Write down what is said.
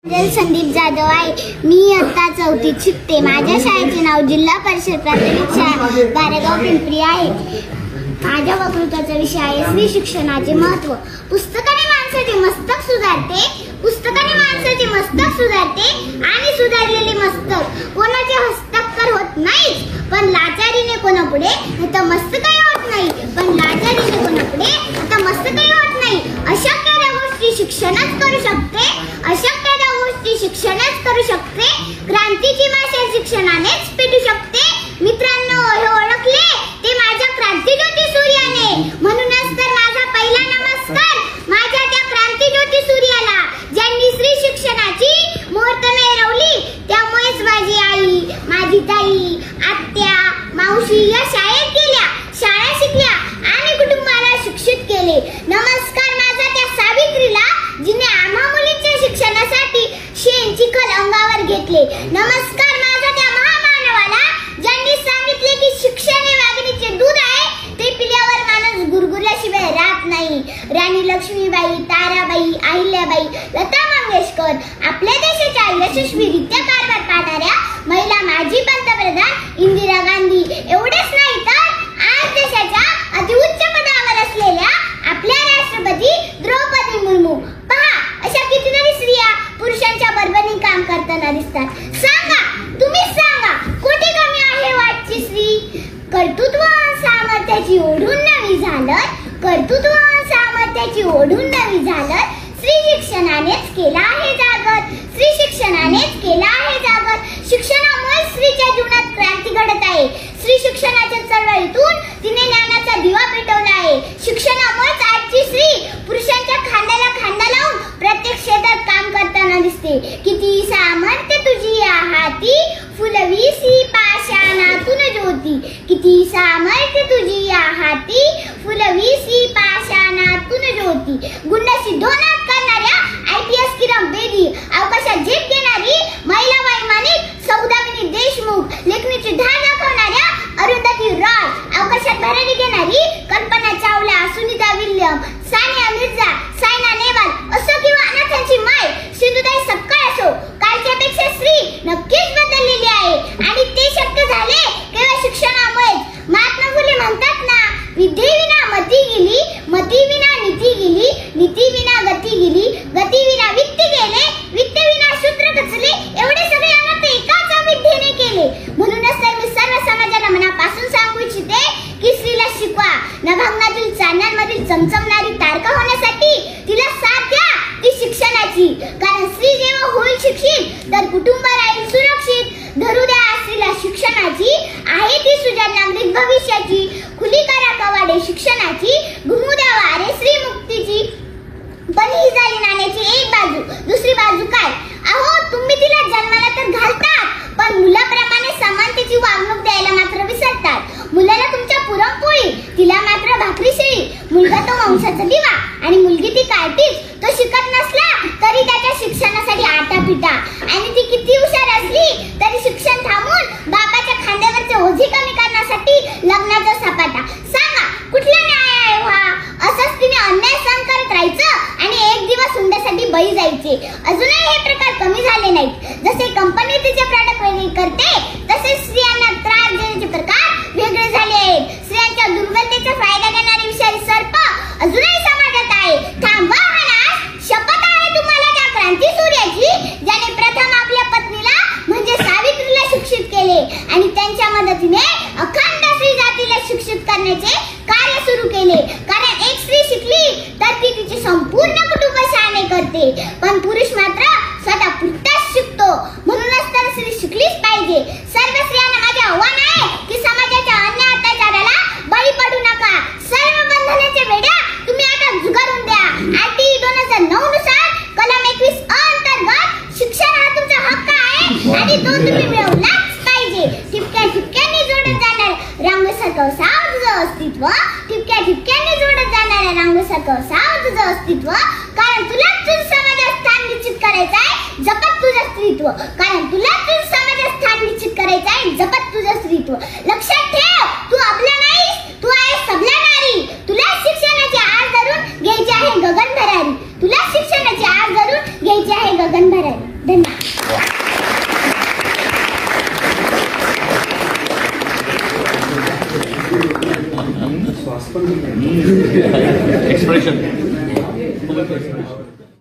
संदीप जाधव आहे। मी इयत्ता 4थीत शिकते। माझ्या शाळेचे नाव जिल्हा परिषद प्राथमिक शाळा गारेगाव पिंपरी आहे। माझ्या वक्तृत्वाचा विषय आहे स्त्री शिक्षणाचे महत्त्व। पुस्तकाने माणसाचे मस्तक सुधारते, पुस्तकाने माणसाचे मस्तक सुधारते आणि सुधारलेले मस्तक कोणाचे हस्ताक्षर होत नाही, पण लाचारीने कोणापुढे नतमस्तकही होत नाही, पण लाचारीने कोणापुढे नतमस्तकही होत नाही। अशक्य त्या गोष्टी शिक्षणच करू शकते, अशक्य त्या गोष्टी शिक्षणच करू शकते। क्रांतीची भाषा शिक्षणानेच पेटू शकते। मित्रांनो, हे ओळखले ते माझ्या क्रांतिज्योती सूर्याने, म्हणूनच तर माझा पहिला नमस्कार माझ्या त्या क्रांतिज्योती सूर्याला, ज्यांनी स्त्री शिक्षणाची मुहूर्त मिरवली। त्यामुळेच माझी आई, माझी ताई, आत्या, मावशी या शाळेत गेल्या, शाळा शिकल्या आणि कुटुंबाला शिक्षित केले। नमस्कार माझा त्या सावित्रीला, जिने आम्हा मुलींच्या शिक्षणासाठी शेण चिखल अंगावर घेतले। नमस्कार माझा त्या महामानवाला, ज्यांनी सांगितले की शिक्षण हे वाघिणीचे दूध आहे, ते पिल्यावर माणूस गुरगुरल्याशिवाय राहत नाही। राणी लक्ष्मीबाई, ताराबाई, अहिल्याबाई, लता मंगेशकर, आपल्या देशाच्या यशस्वीरित्या कारभार पाहणाऱ्या महिला माजी पंतप्रधान इंदिरा गांधी, एवढेच नाही तर आज देशाच्या अतिउच्च पदावर असलेल्या आपल्या राष्ट्रपती द्रौपदी मुर्मू, पहा अशा कितीतरी स्त्रिया पुरुषांच्या बरोबरीने काम करताना दिसतात। सांगा, तुम्ही सांगा, कुठे कमी आहे वाटची स्त्री? कर्तृत्व सामर्थ्याची ओढून नवी झालं, कर्तृत्व सामर्थ्याची ओढून नवी झालं, स्त्री शिक्षणानेच केला आहे जागर, स्त्री शिक्षणानेच केला आहे जागर। शिक्षणामुळे स्त्रीच्या जीवनात क्रांती घडत आहे। स्त्री शिक्षणाच्या चळवळीतून तिने ज्ञानाचा दिवा पेटवला आहे। शिक्षणामुळेच आजची स्त्री पुरुषांच्या खांद्याला खांदा लावून प्रत्येक क्षेत्रात काम करताना दिसते। किती सामर्थ्य तुझी या हाती, फुलवीसी पाषाणातून ज्योती, किती सामर्थ्य तुझी या हाती, फुलवीसी पाषाणातून ज्योती। गुंडाशी दोनात करणाऱ्या IPS किरण बेदी, अवकाशात झेप घेणारी महिला वैमानिक सौदामिनी देशमुख, लेखणीची धार दाखवणाऱ्या अरुंधती रॉय, अवकाशात भरारी घेणारी कल्पना चावला, सुनीता विल्यम, सानिया मिर्झा, सायना नेहवाल असो किंवा अनाथांची माय सिंधुताई सपकाळ असो, कालच्यापेक्षा स्त्री नक्कीच बदललेली आहे आणि ते शक्य झाले केवळ शिक्षणामुळेच। महात्मा फुले म्हणतात ना, विद्येविना मती गेली, मतीविना नीती गेली, नीतीविना गती गेली, गतीविना वित्त गेले, वित्तविना सूत्र कचले, एवढे सगळे अनर्थ एकाच अविद्येने केले। म्हणूनच तर मी सर्व समाजाला मनापासून सांगू इच्छिते की स्त्रीला शिकवा। नभांगणातील चांदण्यांमधील चमचमणारी तारका होण्यासाठी तिला साथ द्या ती शिक्षणाची, कारण स्त्री जेव्हा होईल शिक्षित तर कुटुंब राहील सुरक्षित। धरू द्या स्त्रीला शिक्षणाची, आहे ती सुजाण नागरिक भविष्याची। खुली करा कवाडे शिक्षणाची, घुमू द्या वारे स्त्री मुक्तीची। पण ही झाली नाण्याची एक बाजू, दुसरी बाजू काय? अहो, तुम्ही तिला जन्माला तर घालतात, पण मुलाप्रमाणे समानतेची वागणूक द्यायला मात्र विसरतात। मुलाला तुमच्या पुरणपोळी, तिला मात्र भाकरी शेळी। मुलगा तो वंशाचा दिवा आणि मुलगी ती कार्टीज। तो शिकत नसला तरी त्याच्या शिक्षणासाठी आटापिटा, आणि ती किती हुशार असली तरी शिक्षण थांबून बापाच्या खांद्यावरचे ओझे कमी करण्यासाठी लग्नाचा सपाटा। सांगा, कुठला न्याय आहे हा? असंच तिने अन्याय सहन करत राहायचं आणि एक दिवस हुंड्यासाठी बळी जायचे। अजूनही हे प्रकार कमी झाले नाहीत। जसे कंपनी तिचे प्रॉडक्ट वेगळे करते, तसे स्त्रियांना त्रास देण्याचे प्रकार वेगळे झाले आहेत। स्त्रियांच्या दुर्बलतेचा फायदा घेणारे विषारी सर्प अजूनही समाजात आहे। थांबवा हा नाश, शपथ आहे तुम्हाला त्या क्रांती सूर्याची, ज्याने प्रथम आपल्या पत्नीला म्हणजे सावित्रीला शिक्षित केले आणि त्यांच्या मदतीने अखंड स्त्री जातीला शिक्षित करण्याचे कार्य सुरू केले। कारण एक स्त्री शिकली तर ती तिचे संपूर्ण कुटुंब शहाणे करते, पण पुरुष मात्र स्वतः पुरताच शिकतो। म्हणूनच तर स्त्री शिकलीच पाहिजे। सर्व स्त्रियांना माझे आव्हान आहे की समाजाच्या अन्याय अत्याचाराला बळी पडू नका। सर्व बंधनाच्या वेड्या तुम्ही आता झुगारून द्या। RT 2009 नुसार कलम 21 अंतर्गत शिक्षण हा तुमचा हक्क आहे आणि तो तुम्ही मिळवलाच पाहिजे। ठिपक्या ठिपक्यांनी जोडत जाणार रांगोसारखं सावं तुझं अस्तित्व, ठिपक्या ठिपक्यांनी जोडत जाणाऱ्या रांगोसारखं सावं तुझं अस्तित्व, कारण तुलाच तुझं समाजात स्थान निश्चित करायचं आहे, जपत तुझं स्त्रीत्व, कारण तुलाच तुझं समाजात स्थान निश्चित करायचं आहे, जपत तुझं स्त्रीत्व। लक्षात ठेव, तू आपला नाहीस, तू आहेस सबला नारी। तुला शिक्षणाची आस धरून घ्यायची आहे गगन भरारी, तुला शिक्षणाची आस धरून घ्यायची आहे गगन भरारी। धन्यवाद. एक्सप्रेशन